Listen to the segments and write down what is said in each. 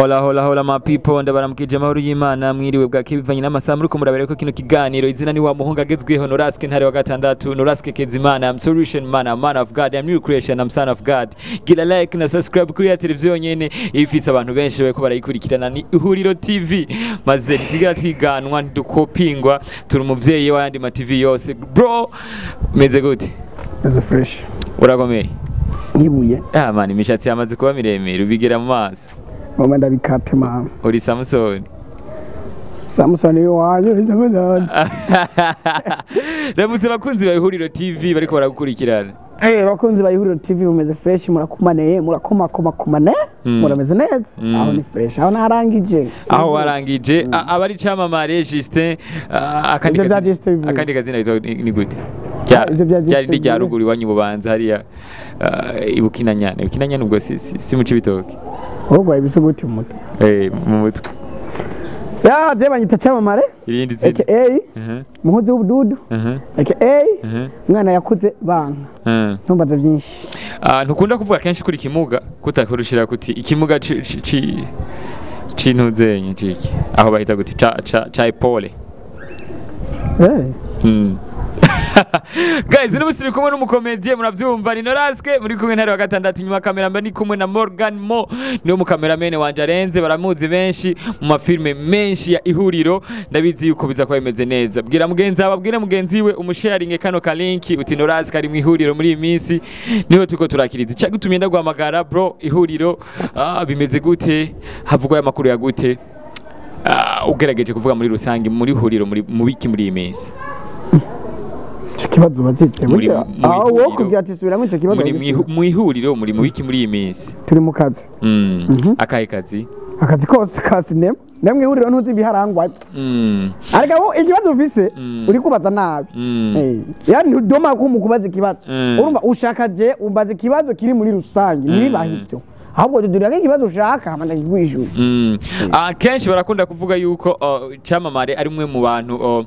Hola hola hola my people ndabaramukije amahoro y'Imana mwiriwe bwake bivanye n'amasaha muri ko murabere ko kino kiganiro izina ni wa muhungu agezweho Noraske ntare wa gatandatu Noraske Kezimana I'm solution man of God I'm new creation I'm son of God gira like na subscribe kuri ya televiziyo nyene ifise abantu benshi bariko barayikurikirana ni IHURIRO TV maze tigira twiganwa ndukopingwa turi umuvyeyi w'ayandi ma TV yose bro meze gute meze fresh urakomeye nibuye man imishatsi yamaze kuba miremire ubigera mu maso mama ndabikate mama uri Samson waje ndamedana Ramutse bakunzi ba IHURIRO TV bariko baragukurikirana bakunzi ba IHURIRO TV mumeze fresh murakumaneye murakomakomane murameze neza aho ni fresh aho aho warangije abari Camamare Justin akandi kazina ni gute byari rya ruguru wanyu bubanza hariya ibukinanyana ubwo si mu Cibitoke ubwo ibisuguti mu mutwe ya banyita Camamare irindi zina muhozi w'ubududu mwana yakuze banka ntumbaza byinshi ntukunda kuvuga kenshi kuri kimuga kutakurushira kuti ikimuga cintuzenye ciki aho bahita guti cha ipole Guys, ino musiri kumwe n'umukomediye muravyumva ni Noraske muri kumwe ntare wa gatandatu nyuma kamera mba ni kumwe na Morgan Mo niyo mu kameramene wanje arenze baramuzi benshi mu mafilme menshi ya IHURIRO ndabizi yuko biza kwa bimeze neza bwira mugenzi ababwire mugenzi we umusharinge kano ka link uti Noraske ari mu IHURIRO muri iyi minsi niho tuko turakiriza cyagutumye ndaguhamagara bro IHURIRO bimeze gute havugwa ya makuru ya gute ugerageje kuvuga muri rusangi muri IHURIRO mu biki muri iyi minsi kibazo bazite muri wo kugira ati subiramo icyo kibazo mu IHURIRO muri mu biki muri iyi minsi turi mu kazi akahe kazi kose kasi nemwe IHURIRO ntuzi biharangwa ariko ikibazo ufise uri kubaza nabi yani doma ko mukubaza ikibazo urumva ushakaje umbaza ikibazo kiri muri rusangi nibahibyo ahubwo dudurira ikibazo ushaka amanda kigwishyura kenshi barakunda kuvuga yuko Camamare ari umwe mu bantu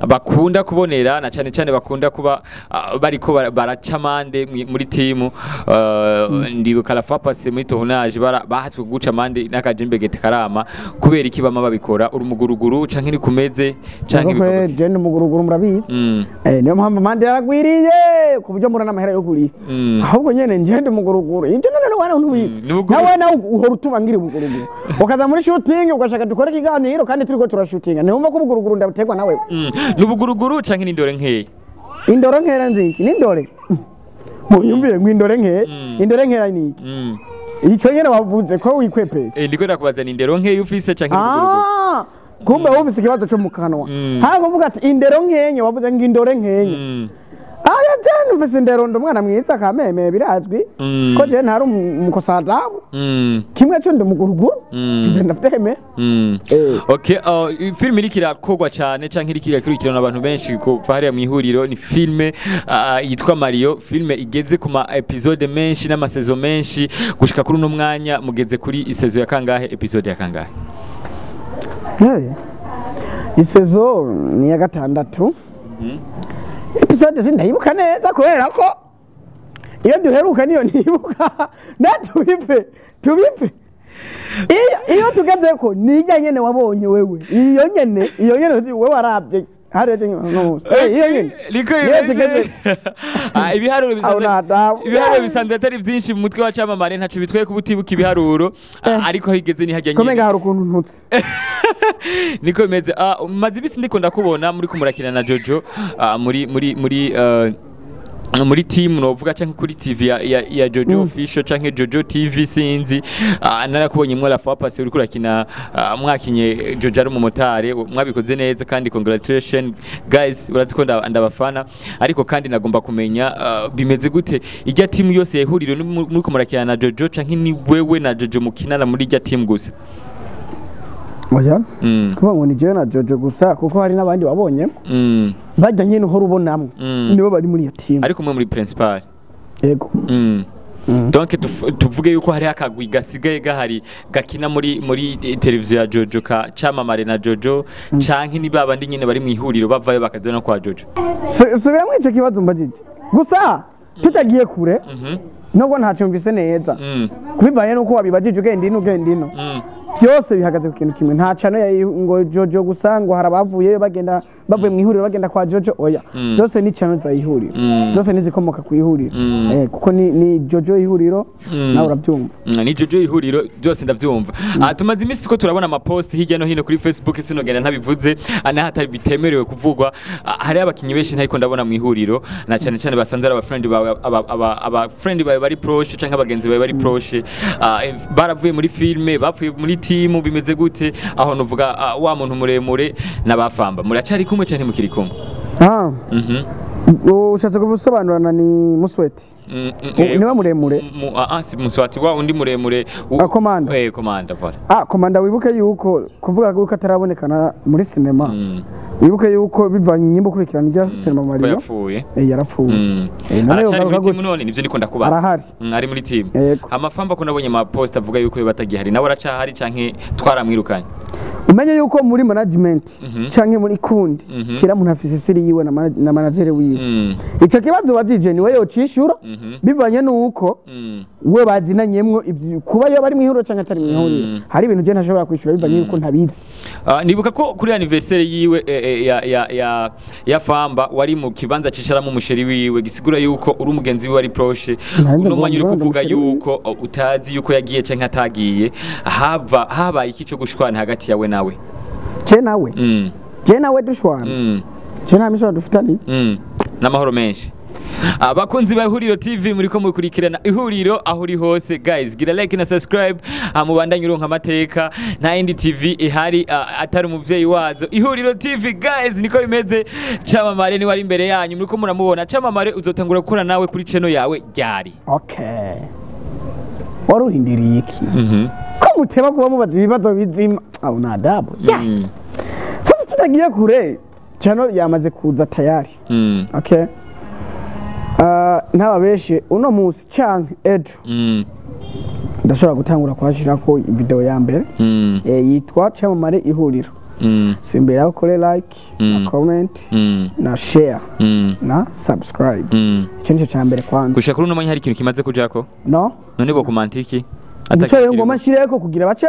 bakunda kubonera na cyane bakunda kuba bariko baracamande muri timu ndibuka la fapase muri tournage bahatswe guca mande n'akajimbegete karama kubera iki bama babikora urumuguruguru canke ni kumeze canke bikora je n'umuguruguru murabizi niyo mpamvu mande yaragwiriye ku buryo murana amahera yo kuri ahubwo nyene ngende umuguruguru ibyo none wana ntubizi nawe nawe uhora utubangira umuguruguru ukaza muri shooting ugashaka dukora ikiganiro kandi turiko turashootinga niumva ko umuguruguru ndabutegwa nawe Nubuguruguru canke n'indore nkeye indoro nkera nziki n'indore muyumvire ngo indore nkera ni icyo nyene bavuze ko wikwepesa ndiko ndakubaza ni indero nkeye ufise canke n'ubuguruguru kumbe wumvise ikibazo cyo mu kanwa ha kuvuga ati indero nkenye wavuze ngo indore nkenye jene mfise indero ndo mwana mwiza kameme birazwi ko je ntari umukosadabu kimwe cyo ndumuguruguru nje ndafteme okay film iri kirakogwa cyane canke iri kirakurikirana abantu benshi kuva hariya mu IHURIRO ni filme yitwa Mario filme igeze ku ma episode menshi n'amasezo menshi gushika kuri uno mwanya mugeze kuri isezo ya kangahe episode ya kangahe isezo ni ya gatandatu episode sindayibuka neza kubera ko iyo duheruka niyo nibuka tubipe iyo tugeze ko nijya nyene wabonye wewe iyo nyene wewe warabye hareje no iyo nyene ibiharuro bisanzwe atari byinshi mu mutwe wa Camamare ntaco bitwaye kubutibuka ibiharuro ariko higeze ni hajya nyene komega hari ukuntu ntutse niko bimeze maze ibisi ndiko ndakubona muri kumurakina na Jojo muri team novuga canke kuri TV ya Jojo official canke Jojo TV sinzi narakubonye mwe la fapase uri kurakina mwakinye Jojo ari umumotari mwabikoze neza kandi congratulations guys urazi ko ndabafana ariko kandi nagomba kumenya bimeze gute ijya team yose yahuriro muri kumurakina na Jojo canke ni wewe na Jojo mukinana muri ijya team gusa oya kuba ngo ni je na Jojo gusa kuko hari nabandi wabonye bajya nyene uhora ubonamwe nibo bari muri ya team ariko mwe muri principal yego donc tuvuge yuko hari akagwi gasigaye gahari gakina muri televiziyo ya Jojo ka Camamare na Jojo canke ni babandi nyene bari mu IHURIRO bavayo bakazana kwa Jojo subira mu ico kibazo mbajije gusa tutagiye kure nubwo ntacyumvise neza kubivanye nuko wabibajije ugenda ino byose bihagaze ku kintu kimwe nta cano ngo Jojo gusa ngo harabavuye bagenda bavuye mu ihuriro bagenda kwa Jojo oya byose ni cano za ihuriro byose nizikomoka ku ihuriro kuko ni Jojo ihuriro nawe urabyumva ni Jojo ihuriro byose ndavyumva tumaze imisi ko turabona ama post hirya no hino kuri Facebook sinogenda ntabivuze hatari bitemerewe kuvugwa hari abakinyi benshi ntariko ndabona mu ihuriro na cyane cyane basanze ari aba friend bawe aba friend bawe bari proche canke abagenzi bawe bari proche baravuye muri filme bavuye muri team bimeze gute aho nuvuga wa muntu muremure nabafamba muracari kumwe cyane mukiri kumwe ushatse kubisobanurana ni Musweti niwe muremure si Muswati wa undi muremure komanda komanda voilà komanda wibuke yuko kuvuga ko atarabonekana muri cinema wibuke yuko bivanye nyimbo kurikirana rya cinema Mariage yapfuye yarapfuye aracari muri team none nivyo ndiko ndakubaza arahari ari muri team amafamba ko nabonye ama post avuga yuko batagihari nawe aracahari canke twaramwirukanye umenye yuko muri management canke muri kundi kira muntu afise siri yiwe na manager wiwe ico kibazo wazije ni we yocishura bivanye nuko we bazinanyemwo kuba yo bari mu ihuriro canke atari mu ihuriro hari ibintu je ntashobora kwishura bivanye yuko ntabizi nibuka ko kuri anniversaire yiwe ya famba wari mu kibanza cisharamo umusheri wiwe gisigura yuko uri umugenzi wiwe ari proche uno mwanya uri kuvuga yuko utazi yuko yagiye canke atagiye habaye iki cyo gushwana hagati yawe nawe je nawe dushwana je nta misho dufitani n'amahoro menshi abakunzi ba Ihuriro TV muri ko mukurikirana ihuriro aho uri hose guys gira like na subscribe mubandanye uronka amateka na indi TV ihari atari umuvyeyi wazo Ihuriro TV guys niko bimeze Camamare ni wari imbere yanyu muri ko muramubona Camamare uzotangura gukora nawe kuri channel yawe ryari warurindiriye iki ko muteba kuba mubaza ibibazo bizima aho nadabo sasa tutagiye kure channel yamaze kuza tayari ntababeshe uno musi canke ejo ndashobora gutangura kwashirako video ya mbere yitwa Camamare ihuriro simbere ukore like na comment na share na subscribe icyo nico cyambere kwanza gushaka kuri uno mwanya hari ikintu kimaze kujako none bo komantiki Atakaye ngo mashireko kugira bace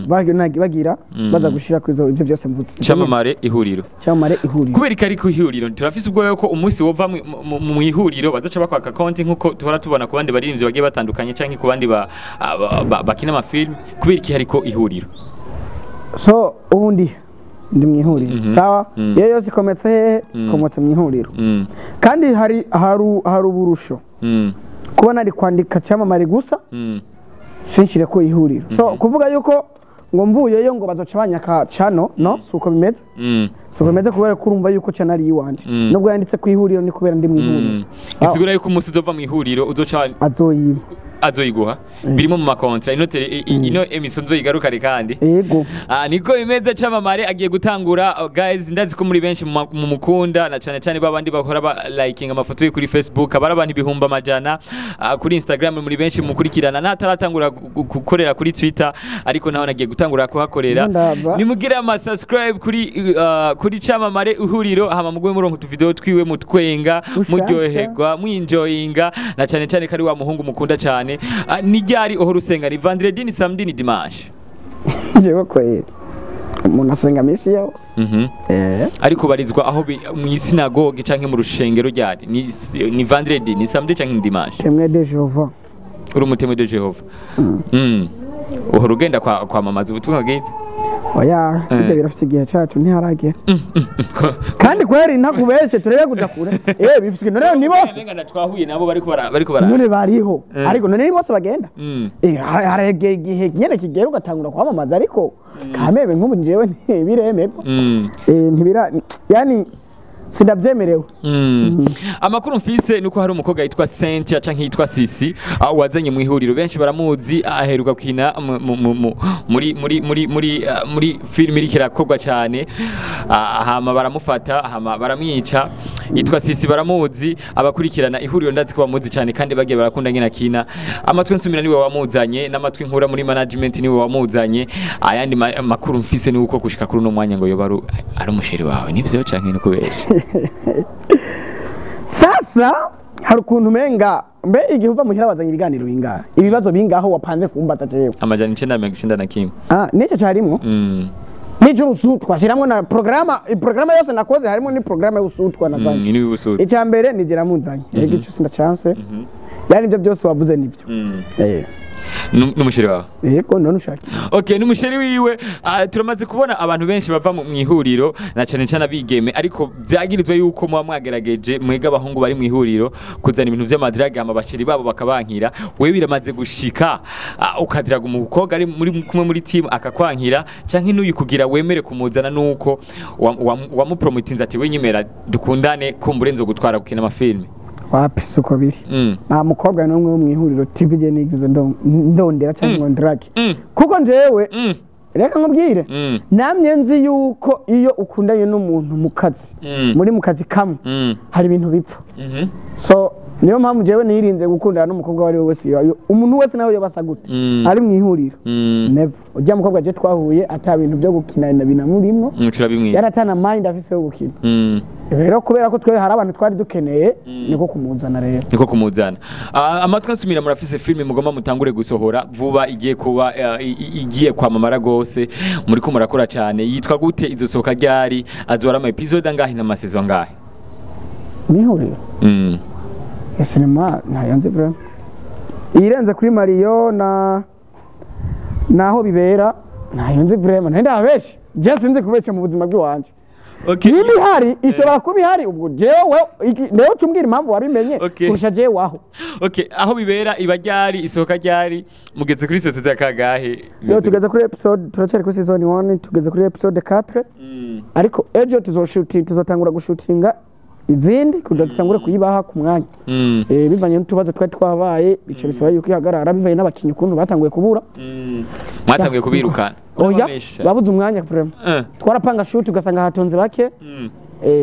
bagira baza gushira kwizo ivyo byose mvutse Camamare ihuriro kubera kari ku ihuriro turafise ubwo yuko umunsi wova mu ihuriro bazaca bakwaka account nkuko tuhora tubona ku bandi barinzi bagiye batandukanye canke ku bandi bakina ama film kubera iki hariko ihuriro so ubundi ndi mu ihuriro sawa iyo yose kometse komotse mu ihuriro kandi hari uburusho kubona ari kwandika Camamare gusa sinshire ko ihuriro so kuvuga yuko ngo mvuyeyo ngo bazoca banyaka cano suko bimeze suko bimeze kubera kurumva yuko channel yiwanje nubwo yanditse ku ihuriro ni kubera ndi mu ihuriro isigura yuko umunsi uzova mu ihuriro uzoca azoyiguha birimo mu makontra ino emission zoyigarukare kandi yego niko bimeze Camamare agiye gutangura guys ndazi ko muri benshi mu mukunda na cyane cyane babandi bakora ba liking amafoto ye kuri Facebook abara abantu ibihumba majana kuri Instagram muri benshi mukurikirana nataratangura gukorera kuri Twitter ariko naho nagiye gutangura kuhakorera nimugire ama subscribe kuri Camamare ihuriro hama mugwe murongo tu video twiwe mutwenga muryoherwa mwinjoyinga na cyane cyane kari wa muhungu mukunda cyane ni ryari oho rusenga ni vendredi ni samedi ni dimanche jewe kweli umuntu asenga misi yose ariko barizwa aho mu isinagoge canke mu rushengero ryari ni vendredi ni samedi canke ni dimanche Temwe de Jehova uri umutemwe de Jehova oho rugenda kwa mamaza ubutumwa bwiza oya ibyo birafite igihe cyacu ntiharagera kandi kweri ntakubeshe turebe kudakura bifite none ni bose nenga twahuye nabo bariko bara none bariho ariko none ni bose bagenda harege igihe nyene kigera ugatangura kwamamaza ariko kamebe nk'ubu njewe ntibireme ntibira yani sindabyemerewe amakuru mfise nuko hari umukobwa yitwa Cynthia canke yitwa Sisi wazanye mu ihuriro benshi baramuzi aheruka kwina muri film iri kirakogwa cyane hama baramufata hama baramwica yitwa Sisi baramuzi abakurikirana ihuriro ndazi ko bamuzi cyane kandi bagiye barakunda ngina kina amatwi nsumira niwe wamuzanye n'amatwi nkura muri management niwe wamuzanye ayandi makuru mfise nuko gushika kuri no mwanya ngo yobaru ari umusheri wawe nivyo canke nuko beshe sasa hari ukuntu menga mbe igihe uva muhira bazanye ibiganiro bingahe ibibazo bingaho wapanze kumbaza jewe amajana 991 nicyo cyarimo Nijuru usutwa shiramwe na programa yose nakoze harimo ni programa y'usutwa nazanye ni usutwa icyambere nigera munzanye yego cyo sinda chance yani ibyo byose wavuze nibyo n'umusheri wawe yego none ushaka okay n'umusheri wiwe turamaze kubona abantu benshi bava mu ihuriro na cyane cyane abigeme ariko byagirizwe yuko muba mwagerageje mwega abahungu bari mu ihuriro kuzana ibintu by'amadrage amabasheri babo bakabankira wewe biramaze gushika ukadiraga umukobwa ari muri kumwe muri team akakwankira canke n'uyikugira wemere kumuzana nuko wamupromotinze ati we nyimera dukundane kumburenzo gutwara gukina amafilme wapi suko biri nta mukobwa n'umwe wo mu ihuriro TV je nigize ndondera cyangwa ndrage kuko njewe reka nkubwire namye nzi yuko iyo ukundanye n'umuntu mu kazi muri mu kazi kamwe hari ibintu bipfa so niyo mpamvu jewe nirinze gukundana n'umukobwa wari wese umuntu wese nawe yobasa gute ari mu ihuriro never ujya mukobwa je twahuye ata bintu byo gukinana binamurimo yaratana mind afise yo gukina rero kubera ko twe hari abantu twari dukeneye niko kumuzana rero niko kumuzana amatwi asumira murafise filme mugomba mutangure gusohora vuba igiye kuba igiye kwamamara gose muri ko murakora cyane yitwa gute izosohoka ryari azora ama episode angahe na masezo angahe nihuriro sinema ntayanze bra irenze kuri Mario naho bibera ntayanze vraiment ntenda abeshi je sinzi kubeca mu buzima bw'iwanje niba hari ishobora kuba ihari ubwo jewe neho cumbwira impamvu wabimenye kurusha jewe waho aho bibera iba ryari isohoka ryari mugeze kuri sosiyete ya kagahe yo tugeze kuri episode turacari kuri season 1 tugeze kuri episode 4 ariko ejo tuzotangura gushutinga izindi kudatangura kuyibaha ku mwanya bivanye n'utubazo twari twabaye bice bisaba yuko ihagarara bivaye n'abakinyi kuntu batanguye kubura mwatanguye kubirukana oya babuze umwanya vraiment twarapanga shoot ugasanga hatonze bake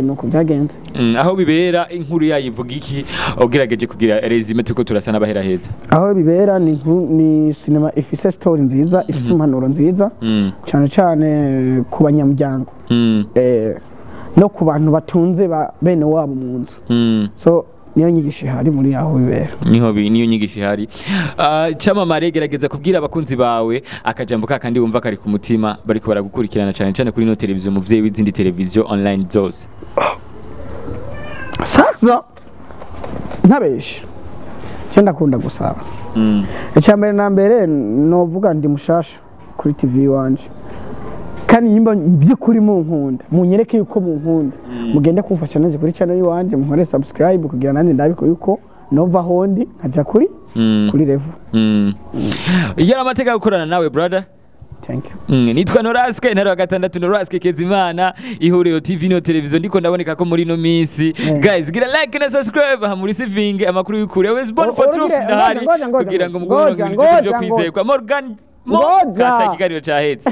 nuko byagenze aho bibera inkuru yayivuga iki ogerageje kugira resume tuko turasa n'abahera heza aho bibera ni cinema ifise story nziza ifise impanuro nziza cyane cyane ku banyamuryango no ku bantu batunze bene wabo mu nzu so niyo nyigisho ihari muri aho bibera niyo nyigisho ihari Camamare gerageza kubwira abakunzi bawe akajambo kandi wumva kari ku mutima bariko baragukurikirana cyane cyane kuri no televiziyo muvyeyi w'izindi televiziyo online zose sasa ntabeshe cyenda kunda gusaba icyambere na mbere novuga ndi mushasha kuri TV wanje kandi yimba by'ukuri mu nkunda munyereke yuko mu nkunda mugende kumfasha naje kuri channel yiwanje muhore subscribe kugira nandi ndabiko yuko nova hondi nkaja kuri level yara amateka gukorana nawe brother thank you nitwa Noraske ntero gatandatu Noraske Kezimana ihuriro TV no televiziyo ndiko ndaboneka ko muri no minsi guys gira like na subscribe ha muri saving amakuru y'ukuri always born for truth ndahari kugira ngo mugoronke ibintu byo kwizeye kwa Morgan Mo kata kiganiro cyahetse